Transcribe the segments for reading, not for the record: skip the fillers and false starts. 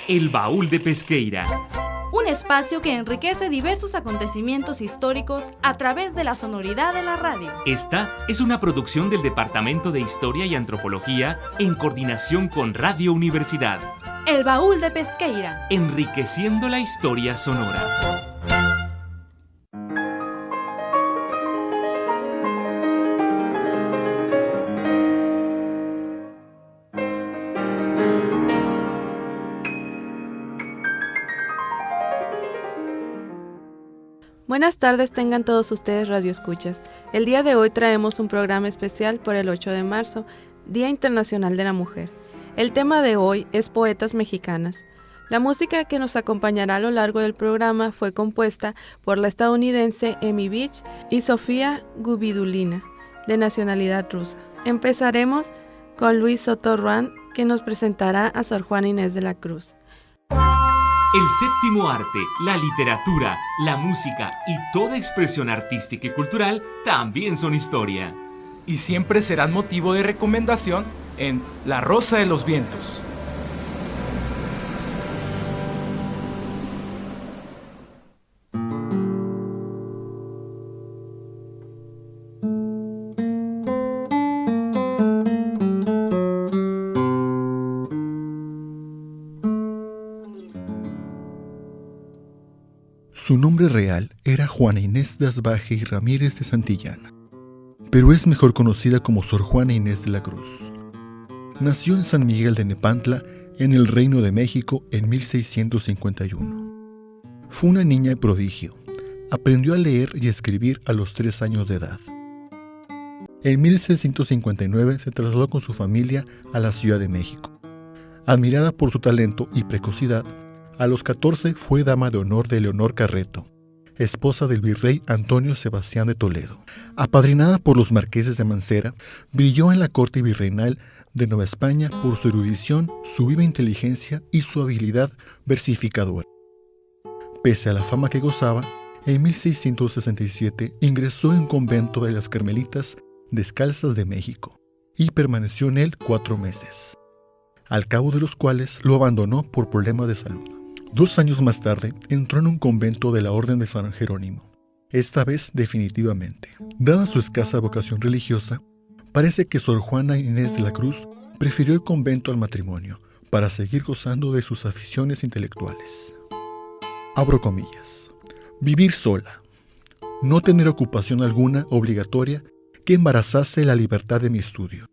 El Baúl de Pesqueira. Un espacio que enriquece diversos acontecimientos históricos a través de la sonoridad de la radio. Esta es una producción del Departamento de Historia y Antropología en coordinación con Radio Universidad. El Baúl de Pesqueira. Enriqueciendo la historia sonora. Buenas tardes tengan todos ustedes radioescuchas. El día de hoy traemos un programa especial por el 8 de marzo, Día Internacional de la Mujer. El tema de hoy es poetas mexicanas. La música que nos acompañará a lo largo del programa fue compuesta por la estadounidense Amy Beach y Sofía Gubidulina, de nacionalidad rusa. Empezaremos con Luis Soto Ruán, que nos presentará a Sor Juana Inés de la Cruz. El séptimo arte, la literatura, la música y toda expresión artística y cultural también son historia. Y siempre serán motivo de recomendación en La Rosa de los Vientos. Su nombre real era Juana Inés de Asbaje y Ramírez de Santillana, pero es mejor conocida como Sor Juana Inés de la Cruz. Nació en San Miguel de Nepantla, en el Reino de México, en 1651. Fue una niña prodigio. Aprendió a leer y escribir a los 3 años de edad. En 1659 se trasladó con su familia a la Ciudad de México. Admirada por su talento y precocidad, a los 14 fue dama de honor de Leonor Carreto, esposa del virrey Antonio Sebastián de Toledo. Apadrinada por los marqueses de Mancera, brilló en la corte virreinal de Nueva España por su erudición, su viva inteligencia y su habilidad versificadora. Pese a la fama que gozaba, en 1667 ingresó en un convento de las Carmelitas Descalzas de México y permaneció en él 4 meses, al cabo de los cuales lo abandonó por problemas de salud. 2 años más tarde entró en un convento de la Orden de San Jerónimo, esta vez definitivamente. Dada su escasa vocación religiosa, parece que Sor Juana Inés de la Cruz prefirió el convento al matrimonio para seguir gozando de sus aficiones intelectuales. Abro comillas. Vivir sola. No tener ocupación alguna obligatoria que embarazase la libertad de mi estudio,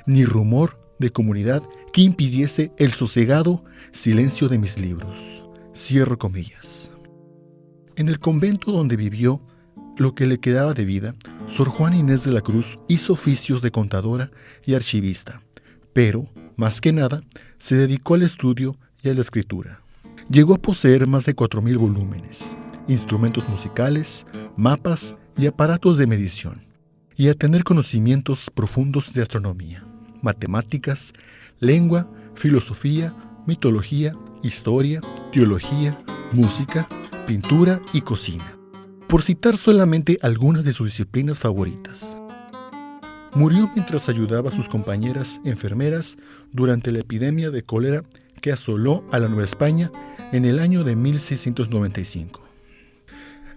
ni rumor de comunidad que impidiese el sosegado silencio de mis libros. Cierro comillas. En el convento donde vivió lo que le quedaba de vida, Sor Juana Inés de la Cruz hizo oficios de contadora y archivista, pero, más que nada, se dedicó al estudio y a la escritura. Llegó a poseer más de 4,000 volúmenes, instrumentos musicales, mapas y aparatos de medición, y a tener conocimientos profundos de astronomía, matemáticas, lengua, filosofía, mitología, historia, teología, música, pintura y cocina, por citar solamente algunas de sus disciplinas favoritas. Murió mientras ayudaba a sus compañeras enfermeras durante la epidemia de cólera que asoló a la Nueva España en el año de 1695.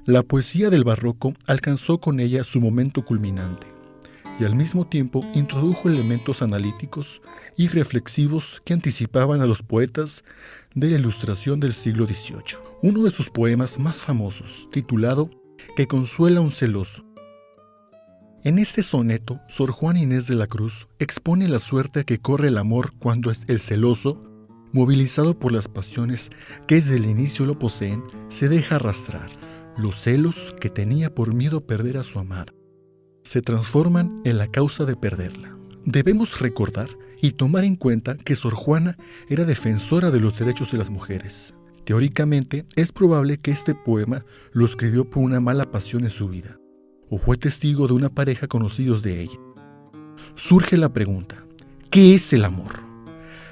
La poesía del barroco alcanzó con ella su momento culminante, y al mismo tiempo introdujo elementos analíticos y reflexivos que anticipaban a los poetas de la Ilustración del siglo XVIII. Uno de sus poemas más famosos, titulado Que consuela un celoso. En este soneto, Sor Juana Inés de la Cruz expone la suerte que corre el amor cuando el celoso, movilizado por las pasiones que desde el inicio lo poseen, se deja arrastrar. Los celos que tenía por miedo a perder a su amada se transforman en la causa de perderla. Debemos recordar y tomar en cuenta que Sor Juana era defensora de los derechos de las mujeres. Teóricamente, es probable que este poema lo escribió por una mala pasión en su vida, o fue testigo de una pareja conocidos de ella. Surge la pregunta, ¿qué es el amor?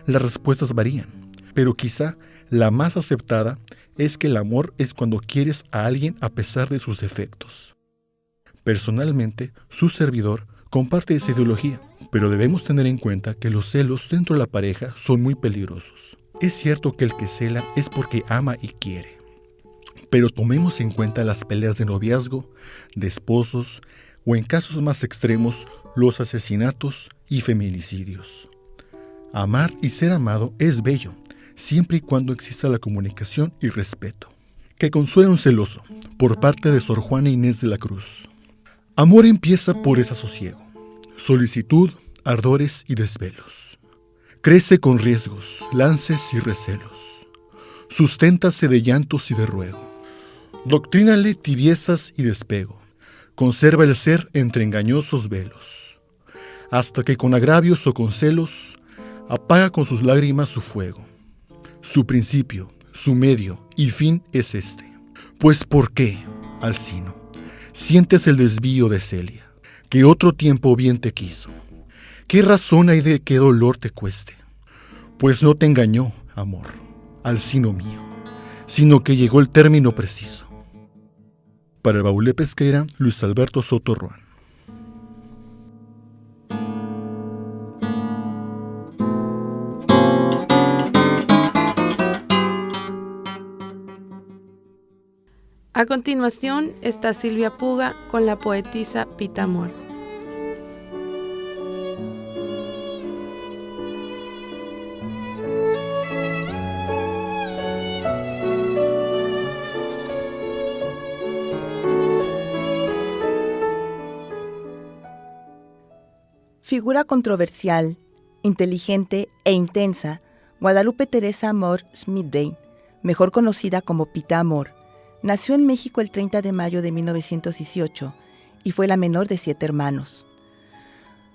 Las respuestas varían, pero quizá la más aceptada es que el amor es cuando quieres a alguien a pesar de sus defectos. Personalmente, su servidor comparte esa ideología, pero debemos tener en cuenta que los celos dentro de la pareja son muy peligrosos. Es cierto que el que cela es porque ama y quiere, pero tomemos en cuenta las peleas de noviazgo, de esposos o en casos más extremos, los asesinatos y feminicidios. Amar y ser amado es bello, siempre y cuando exista la comunicación y respeto. Que consuela un celoso, por parte de Sor Juana Inés de la Cruz. Amor empieza por desasosiego, solicitud, ardores y desvelos. Crece con riesgos, lances y recelos. Susténtase de llantos y de ruego. Doctrínale tibiezas y despego. Conserva el ser entre engañosos velos. Hasta que con agravios o con celos, apaga con sus lágrimas su fuego. Su principio, su medio y fin es este. Pues ¿por qué, Alcino, sientes el desvío de Celia, que otro tiempo bien te quiso? ¿Qué razón hay de que dolor te cueste? Pues no te engañó, amor, Alcino mío, sino que llegó el término preciso. Para el Baúl de Pesquera, Luis Alberto Soto Ruán. A continuación está Silvia Puga con la poetisa Pita Amor. Figura controversial, inteligente e intensa, Guadalupe Teresa Amor Schmidheim, mejor conocida como Pita Amor, nació en México el 30 de mayo de 1918 y fue la menor de 7 hermanos.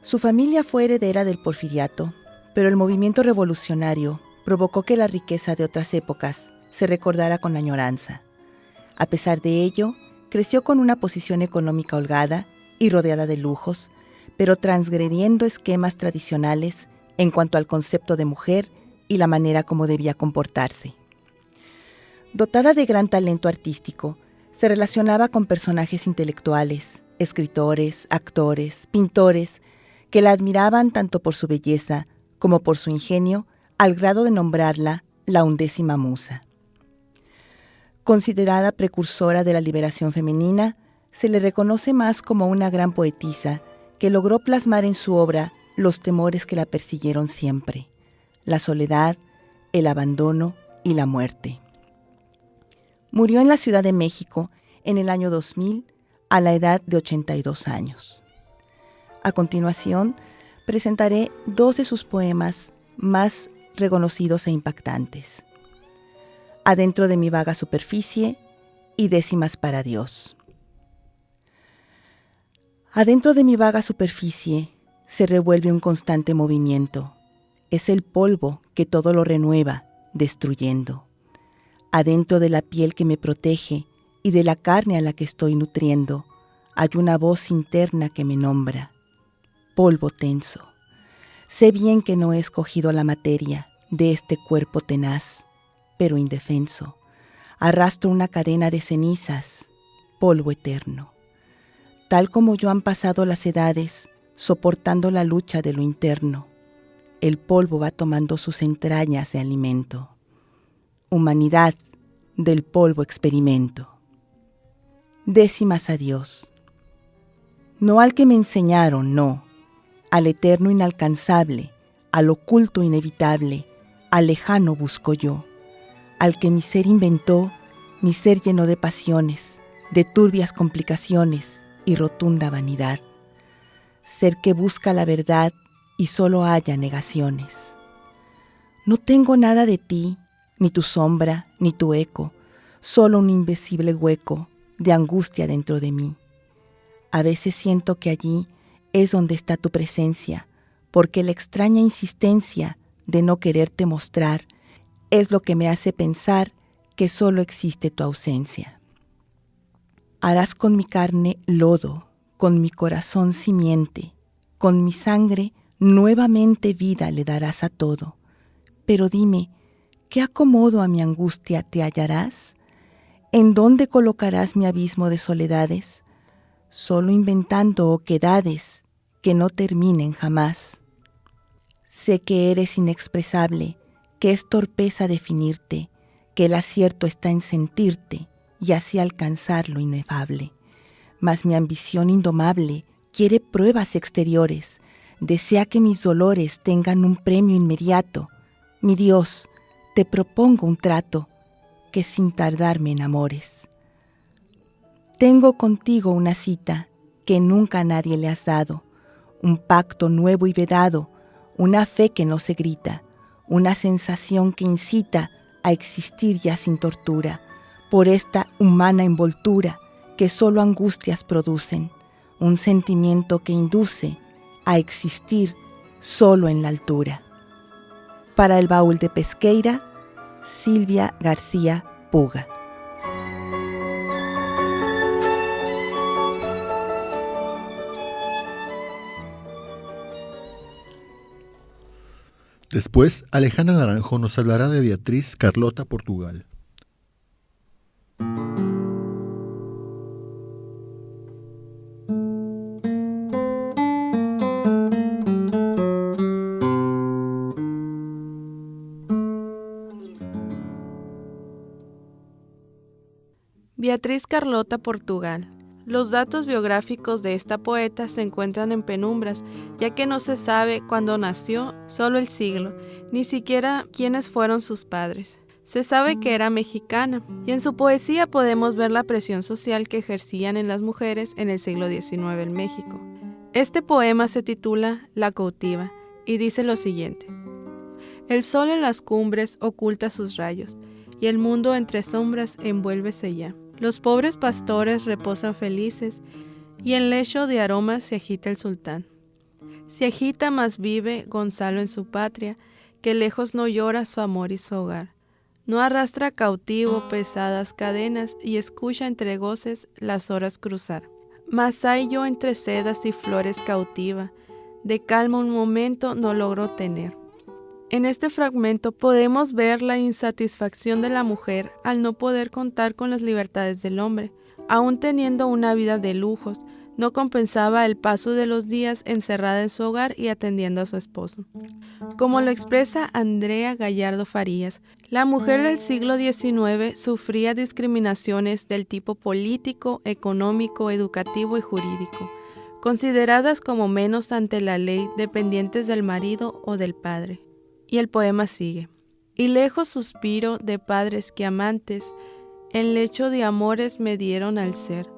Su familia fue heredera del porfiriato, pero el movimiento revolucionario provocó que la riqueza de otras épocas se recordara con añoranza. A pesar de ello, creció con una posición económica holgada y rodeada de lujos, pero transgrediendo esquemas tradicionales en cuanto al concepto de mujer y la manera como debía comportarse. Dotada de gran talento artístico, se relacionaba con personajes intelectuales, escritores, actores, pintores, que la admiraban tanto por su belleza como por su ingenio, al grado de nombrarla la 11ª musa. Considerada precursora de la liberación femenina, se le reconoce más como una gran poetisa que logró plasmar en su obra los temores que la persiguieron siempre: la soledad, el abandono y la muerte. Murió en la Ciudad de México en el año 2000 a la edad de 82 años. A continuación, presentaré 2 de sus poemas más reconocidos e impactantes: Adentro de mi vaga superficie y Décimas para Dios. Adentro de mi vaga superficie se revuelve un constante movimiento. Es el polvo que todo lo renueva, destruyendo. Adentro de la piel que me protege y de la carne a la que estoy nutriendo, hay una voz interna que me nombra: polvo tenso. Sé bien que no he escogido la materia de este cuerpo tenaz, pero indefenso. Arrastro una cadena de cenizas, polvo eterno. Tal como yo han pasado las edades, soportando la lucha de lo interno. El polvo va tomando sus entrañas de alimento. Humanidad, del polvo experimento. Décimas a Dios. No al que me enseñaron, no. Al eterno inalcanzable, al oculto inevitable, al lejano busco yo. Al que mi ser inventó, mi ser lleno de pasiones, de turbias complicaciones y rotunda vanidad. Ser que busca la verdad y solo halla negaciones. No tengo nada de ti, ni tu sombra, ni tu eco, solo un invisible hueco de angustia dentro de mí. A veces siento que allí es donde está tu presencia, porque la extraña insistencia de no quererte mostrar es lo que me hace pensar que solo existe tu ausencia. Harás con mi carne lodo, con mi corazón simiente, con mi sangre nuevamente vida le darás a todo. Pero dime, ¿qué acomodo a mi angustia te hallarás? ¿En dónde colocarás mi abismo de soledades? Solo inventando oquedades que no terminen jamás. Sé que eres inexpresable, que es torpeza definirte, que el acierto está en sentirte y así alcanzar lo inefable. Mas mi ambición indomable quiere pruebas exteriores, desea que mis dolores tengan un premio inmediato. Mi Dios, te propongo un trato, que sin tardar me enamores. Tengo contigo una cita que nunca a nadie le has dado, un pacto nuevo y vedado, una fe que no se grita, una sensación que incita a existir ya sin tortura, por esta humana envoltura que solo angustias producen, un sentimiento que induce a existir solo en la altura. Para el baúl de Pesqueira, Silvia García Puga. Después, Alejandra Naranjo nos hablará de Beatriz Carlota Portugal. Beatriz Carlota Portugal. Los datos biográficos de esta poeta se encuentran en penumbras, ya que no se sabe cuándo nació, solo el siglo, ni siquiera quiénes fueron sus padres. Se sabe que era mexicana, y en su poesía podemos ver la presión social que ejercían en las mujeres en el siglo XIX en México. Este poema se titula La cautiva, y dice lo siguiente: El sol en las cumbres oculta sus rayos, y el mundo entre sombras envuélvese ya. Los pobres pastores reposan felices, y en lecho de aromas se agita el sultán. Se agita más vive Gonzalo en su patria, que lejos no llora su amor y su hogar. No arrastra cautivo pesadas cadenas, y escucha entre goces las horas cruzar. Mas hay yo entre sedas y flores cautiva, de calma un momento no logro tener. En este fragmento podemos ver la insatisfacción de la mujer al no poder contar con las libertades del hombre. Aún teniendo una vida de lujos, no compensaba el paso de los días encerrada en su hogar y atendiendo a su esposo. Como lo expresa Andrea Gallardo Farías, la mujer del siglo XIX sufría discriminaciones del tipo político, económico, educativo y jurídico, consideradas como menos ante la ley, dependientes del marido o del padre. Y el poema sigue. Y lejos suspiro de padres que amantes, en lecho de amores me dieron al ser.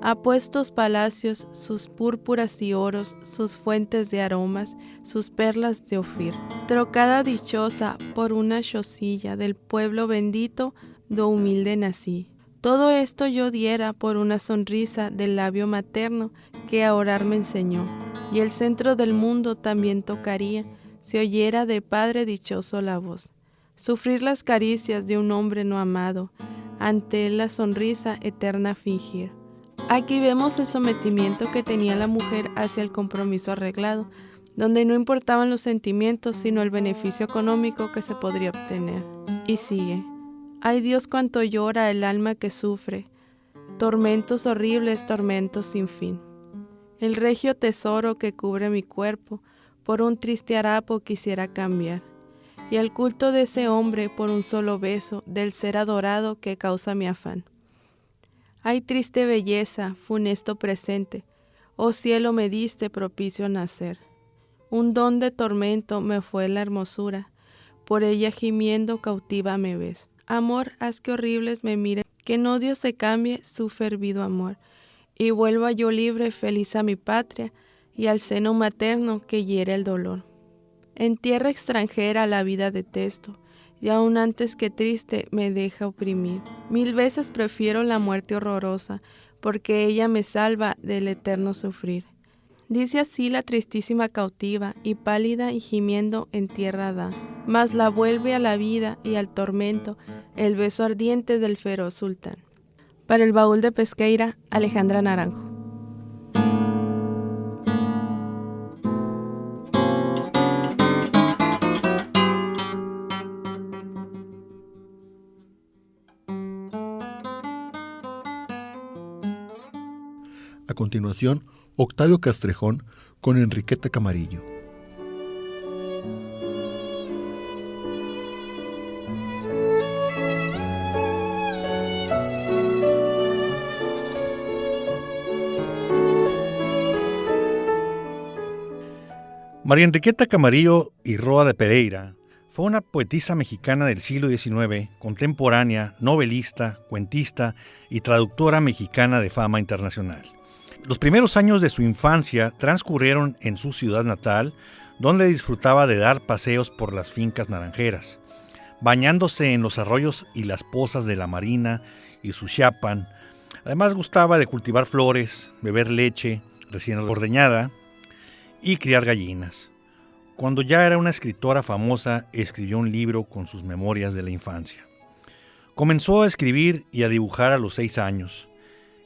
Apuestos palacios, sus púrpuras y oros, sus fuentes de aromas, sus perlas de Ofir. Trocada dichosa por una chocilla del pueblo bendito, do humilde nací. Todo esto yo diera por una sonrisa del labio materno que a orar me enseñó. Y el centro del mundo también tocaría, si oyera de padre dichoso la voz. Sufrir las caricias de un hombre no amado, ante él la sonrisa eterna fingir. Aquí vemos el sometimiento que tenía la mujer hacia el compromiso arreglado, donde no importaban los sentimientos, sino el beneficio económico que se podría obtener. Y sigue. Ay Dios, cuánto llora el alma que sufre, tormentos horribles, tormentos sin fin. El regio tesoro que cubre mi cuerpo, por un triste harapo quisiera cambiar, y al culto de ese hombre por un solo beso del ser adorado que causa mi afán. Ay triste belleza, funesto presente, oh cielo me diste propicio nacer. Un don de tormento me fue la hermosura, por ella gimiendo cautiva me ves. Amor, haz que horribles me miren, que en odio se cambie su fervido amor, y vuelva yo libre, feliz a mi patria, y al seno materno que hiere el dolor. En tierra extranjera la vida detesto, y aún antes que triste me deja oprimir. 1000 veces prefiero la muerte horrorosa, porque ella me salva del eterno sufrir. Dice así la tristísima cautiva, y pálida y gimiendo en tierra da, mas la vuelve a la vida y al tormento el beso ardiente del feroz sultán. Para el baúl de Pesqueira, Alejandra Naranjo. A continuación, Octavio Castrejón con Enriqueta Camarillo. María Enriqueta Camarillo y Roa de Pereira fue una poetisa mexicana del siglo XIX, contemporánea, novelista, cuentista y traductora mexicana de fama internacional. Los primeros años de su infancia transcurrieron en su ciudad natal, donde disfrutaba de dar paseos por las fincas naranjeras, bañándose en los arroyos y las pozas de la Marina y Suchiapan. Además gustaba de cultivar flores, beber leche recién ordeñada y criar gallinas. Cuando ya era una escritora famosa, escribió un libro con sus memorias de la infancia. Comenzó a escribir y a dibujar a los 6 años.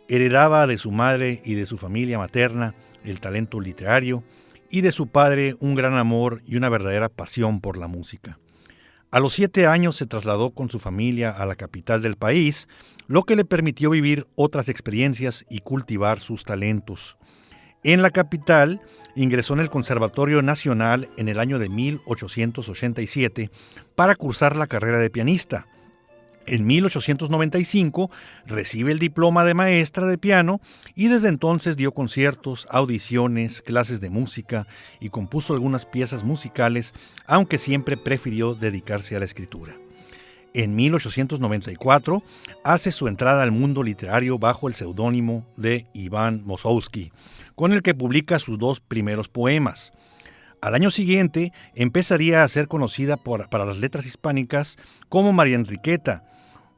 Heredaba de su madre y de su familia materna el talento literario y de su padre un gran amor y una verdadera pasión por la música. A los 7 años se trasladó con su familia a la capital del país, lo que le permitió vivir otras experiencias y cultivar sus talentos. En la capital, ingresó en el Conservatorio Nacional en el año de 1887 para cursar la carrera de pianista. En 1895 recibe el diploma de maestra de piano y desde entonces dio conciertos, audiciones, clases de música y compuso algunas piezas musicales, aunque siempre prefirió dedicarse a la escritura. En 1894 hace su entrada al mundo literario bajo el seudónimo de Iván Mosowski, con el que publica sus 2 primeros poemas. Al año siguiente empezaría a ser conocida para las letras hispánicas como María Enriqueta,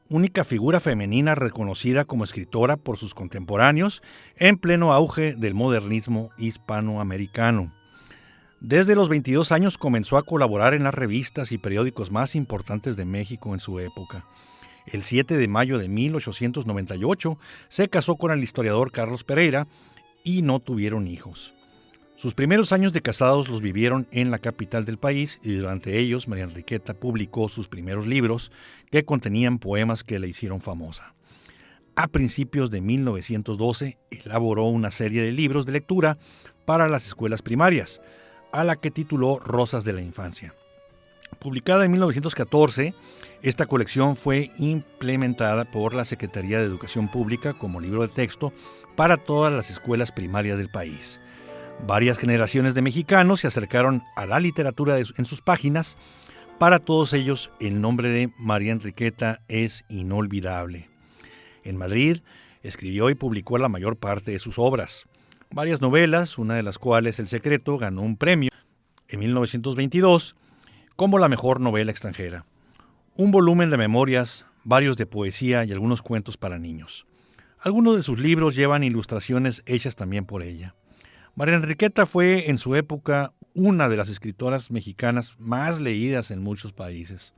única figura femenina reconocida como escritora por sus contemporáneos en pleno auge del modernismo hispanoamericano. Desde los 22 años comenzó a colaborar en las revistas y periódicos más importantes de México en su época. El 7 de mayo de 1898 se casó con el historiador Carlos Pereira y no tuvieron hijos. Sus primeros años de casados los vivieron en la capital del país y durante ellos María Enriqueta publicó sus primeros libros que contenían poemas que le hicieron famosa. A principios de 1912 elaboró una serie de libros de lectura para las escuelas primarias, a la que tituló Rosas de la Infancia. Publicada en 1914, esta colección fue implementada por la Secretaría de Educación Pública como libro de texto para todas las escuelas primarias del país. Varias generaciones de mexicanos se acercaron a la literatura en sus páginas. Para todos ellos, el nombre de María Enriqueta es inolvidable. En Madrid, escribió y publicó la mayor parte de sus obras. Varias novelas, una de las cuales, El Secreto, ganó un premio en 1922 como la mejor novela extranjera. Un volumen de memorias, varios de poesía y algunos cuentos para niños. Algunos de sus libros llevan ilustraciones hechas también por ella. María Enriqueta fue en su época una de las escritoras mexicanas más leídas en muchos países.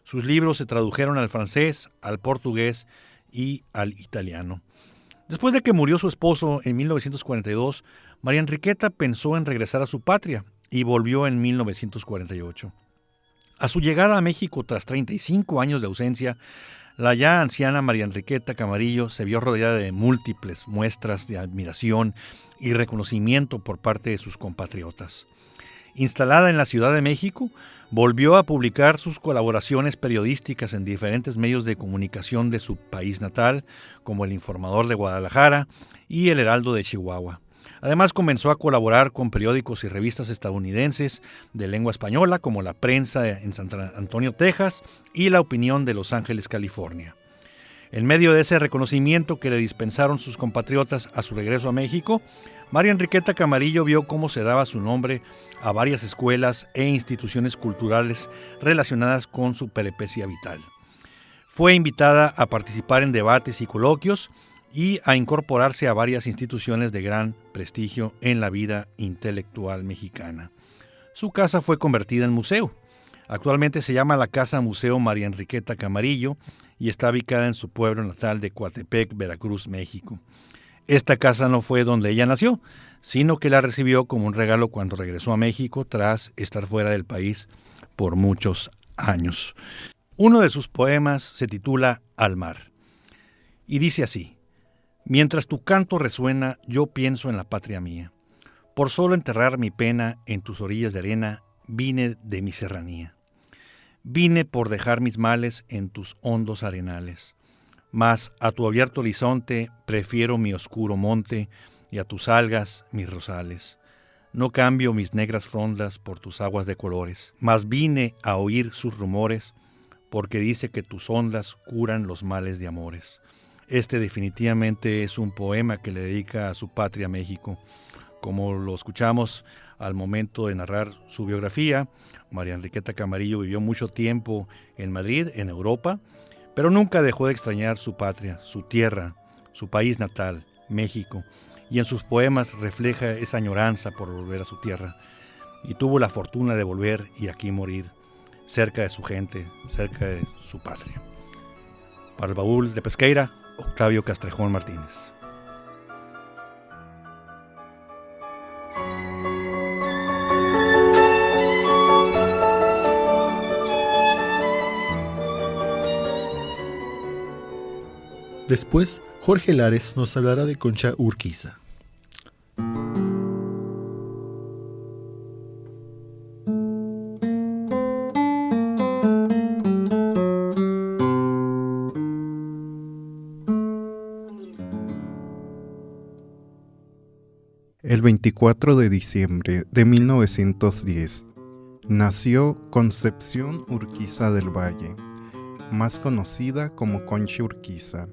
Sus libros se tradujeron al francés, al portugués y al italiano. Después de que murió su esposo en 1942, María Enriqueta pensó en regresar a su patria y volvió en 1948. A su llegada a México tras 35 años de ausencia, la ya anciana María Enriqueta Camarillo se vio rodeada de múltiples muestras de admiración y reconocimiento por parte de sus compatriotas. Instalada en la Ciudad de México, volvió a publicar sus colaboraciones periodísticas en diferentes medios de comunicación de su país natal, como El Informador de Guadalajara y El Heraldo de Chihuahua. Además, comenzó a colaborar con periódicos y revistas estadounidenses de lengua española, como La Prensa en San Antonio, Texas, y La Opinión de Los Ángeles, California. En medio de ese reconocimiento que le dispensaron sus compatriotas a su regreso a México, María Enriqueta Camarillo vio cómo se daba su nombre a varias escuelas e instituciones culturales relacionadas con su peripecia vital. Fue invitada a participar en debates y coloquios y a incorporarse a varias instituciones de gran prestigio en la vida intelectual mexicana. Su casa fue convertida en museo. Actualmente se llama la Casa Museo María Enriqueta Camarillo y está ubicada en su pueblo natal de Coatepec, Veracruz, México. Esta casa no fue donde ella nació, sino que la recibió como un regalo cuando regresó a México tras estar fuera del país por muchos años. Uno de sus poemas se titula Al mar y dice así: mientras tu canto resuena, yo pienso en la patria mía. Por solo enterrar mi pena en tus orillas de arena, vine de mi serranía. Vine por dejar mis males en tus hondos arenales. Mas a tu abierto horizonte prefiero mi oscuro monte y a tus algas mis rosales. No cambio mis negras frondas por tus aguas de colores, mas vine a oír sus rumores, porque dice que tus ondas curan los males de amores. Este definitivamente es un poema que le dedica a su patria México. Como lo escuchamos al momento de narrar su biografía, María Enriqueta Camarillo vivió mucho tiempo en Madrid, en Europa, pero nunca dejó de extrañar su patria, su tierra, su país natal, México, y en sus poemas refleja esa añoranza por volver a su tierra. Y tuvo la fortuna de volver y aquí morir, cerca de su gente, cerca de su patria. Para el Baúl de Pesqueira, Octavio Castrejón Martínez. Después, Jorge Lares nos hablará de Concha Urquiza. El 24 de diciembre de 1910 nació Concepción Urquiza del Valle, más conocida como Concha Urquiza,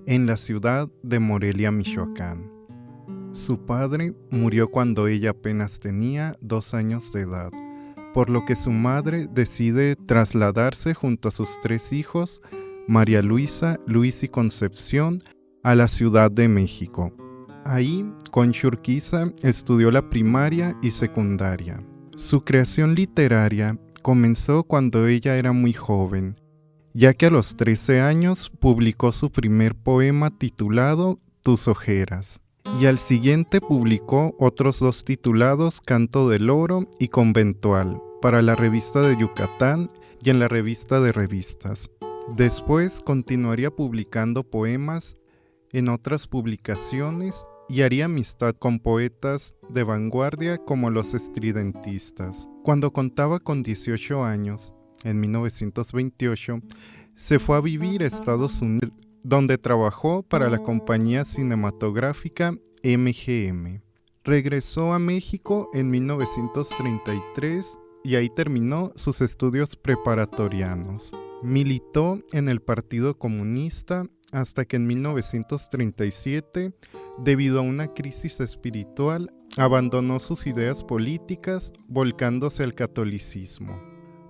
en la ciudad de Morelia, Michoacán. Su padre murió cuando ella apenas tenía 2 años de edad, por lo que su madre decide trasladarse junto a sus 3 hijos, María Luisa, Luis y Concepción, a la Ciudad de México. Ahí, Concha Urquiza estudió la primaria y secundaria. Su creación literaria comenzó cuando ella era muy joven, ya que a los 13 años publicó su primer poema titulado Tus ojeras, y al siguiente publicó otros 2 titulados Canto del Oro y Conventual, para la revista de Yucatán y en la revista de revistas. Después continuaría publicando poemas en otras publicaciones y haría amistad con poetas de vanguardia como los estridentistas. Cuando contaba con 18 años, en 1928, se fue a vivir a Estados Unidos, donde trabajó para la compañía cinematográfica MGM. Regresó a México en 1933 y ahí terminó sus estudios preparatorianos. Militó en el Partido Comunista hasta que en 1937, debido a una crisis espiritual, abandonó sus ideas políticas, volcándose al catolicismo,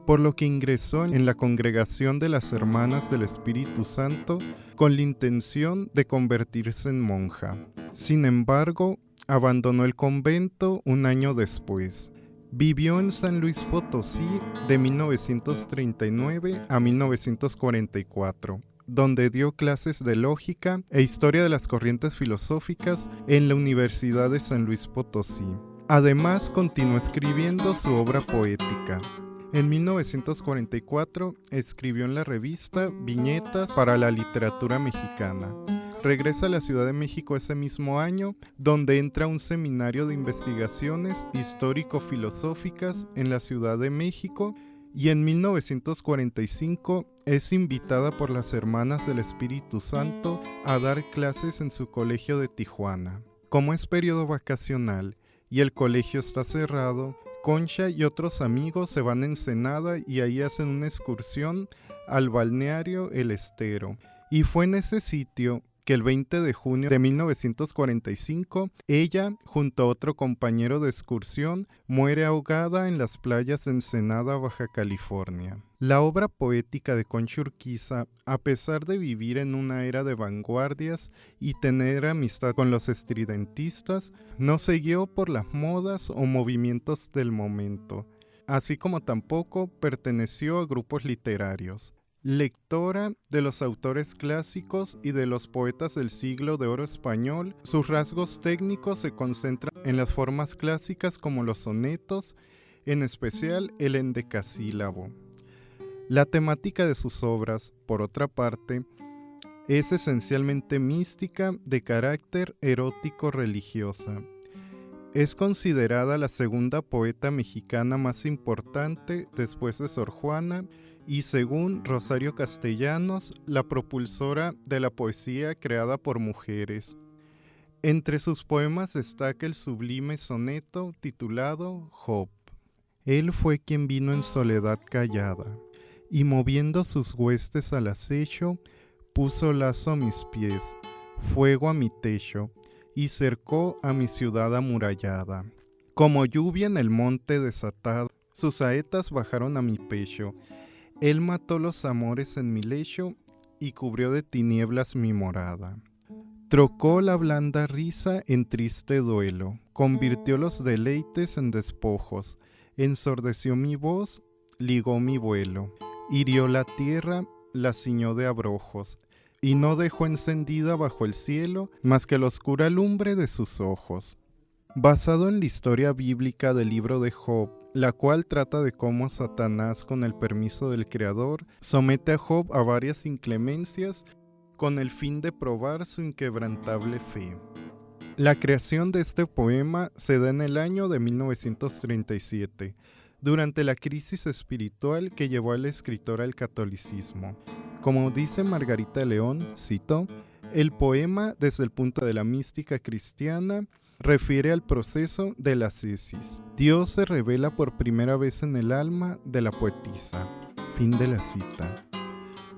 por lo que ingresó en la Congregación de las Hermanas del Espíritu Santo con la intención de convertirse en monja. Sin embargo, abandonó el convento un año después. Vivió en San Luis Potosí de 1939 a 1944, donde dio clases de lógica e historia de las corrientes filosóficas en la Universidad de San Luis Potosí. Además, continuó escribiendo su obra poética. En 1944 escribió en la revista Viñetas para la literatura mexicana. Regresa a la Ciudad de México ese mismo año, donde entra a un seminario de investigaciones histórico-filosóficas en la Ciudad de México, y en 1945 es invitada por las Hermanas del Espíritu Santo a dar clases en su colegio de Tijuana. Como es periodo vacacional y el colegio está cerrado, Concha y otros amigos se van a Ensenada y ahí hacen una excursión al balneario El Estero. Y fue en ese sitio que el 20 de junio de 1945, ella, junto a otro compañero de excursión, muere ahogada en las playas de Ensenada, Baja California. La obra poética de Concha Urquiza, a pesar de vivir en una era de vanguardias y tener amistad con los estridentistas, no se guió por las modas o movimientos del momento, así como tampoco perteneció a grupos literarios. Lectora de los autores clásicos y de los poetas del siglo de oro español, sus rasgos técnicos se concentran en las formas clásicas como los sonetos, en especial el endecasílabo. La temática de sus obras, por otra parte, es esencialmente mística, de carácter erótico-religiosa. Es considerada la segunda poeta mexicana más importante después de Sor Juana, y según Rosario Castellanos, la propulsora de la poesía creada por mujeres. Entre sus poemas destaca el sublime soneto titulado Job. Él fue quien vino en soledad callada, y moviendo sus huestes al acecho, puso lazo a mis pies, fuego a mi techo, y cercó a mi ciudad amurallada. Como lluvia en el monte desatado, sus saetas bajaron a mi pecho. Él mató los amores en mi lecho, y cubrió de tinieblas mi morada. Trocó la blanda risa en triste duelo, convirtió los deleites en despojos, ensordeció mi voz, ligó mi vuelo, hirió la tierra, la ciñó de abrojos, y no dejó encendida bajo el cielo más que la oscura lumbre de sus ojos. Basado en la historia bíblica del libro de Job, la cual trata de cómo Satanás, con el permiso del Creador, somete a Job a varias inclemencias con el fin de probar su inquebrantable fe. La creación de este poema se da en el año de 1937, durante la crisis espiritual que llevó al escritor al catolicismo. Como dice Margarita León, cito, el poema, desde el punto de la mística cristiana, refiere al proceso de la ascesis. Dios se revela por primera vez en el alma de la poetisa. Fin de la cita.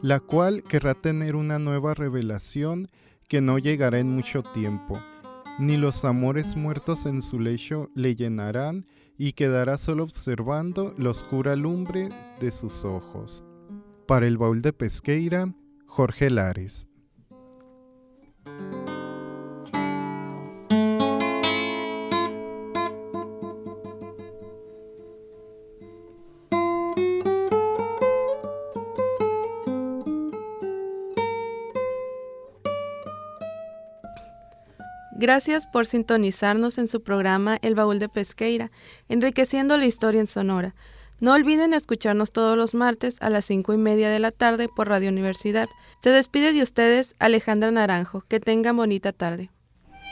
La cual querrá tener una nueva revelación que no llegará en mucho tiempo, ni los amores muertos en su lecho le llenarán, y quedará solo observando la oscura lumbre de sus ojos. Para el Baúl de Pesqueira, Jorge Lares. Gracias por sintonizarnos en su programa El Baúl de Pesqueira, enriqueciendo la historia en Sonora. No olviden escucharnos todos los martes a las 5:30 de la tarde por Radio Universidad. Se despide de ustedes Alejandra Naranjo. Que tengan bonita tarde.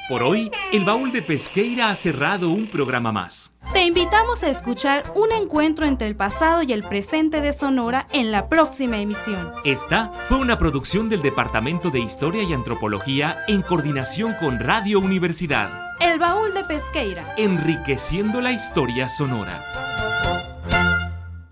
Por hoy, el Baúl de Pesqueira ha cerrado un programa más. Te invitamos a escuchar un encuentro entre el pasado y el presente de Sonora en la próxima emisión. Esta fue una producción del Departamento de Historia y Antropología en coordinación con Radio Universidad. El Baúl de Pesqueira. Enriqueciendo la historia sonora.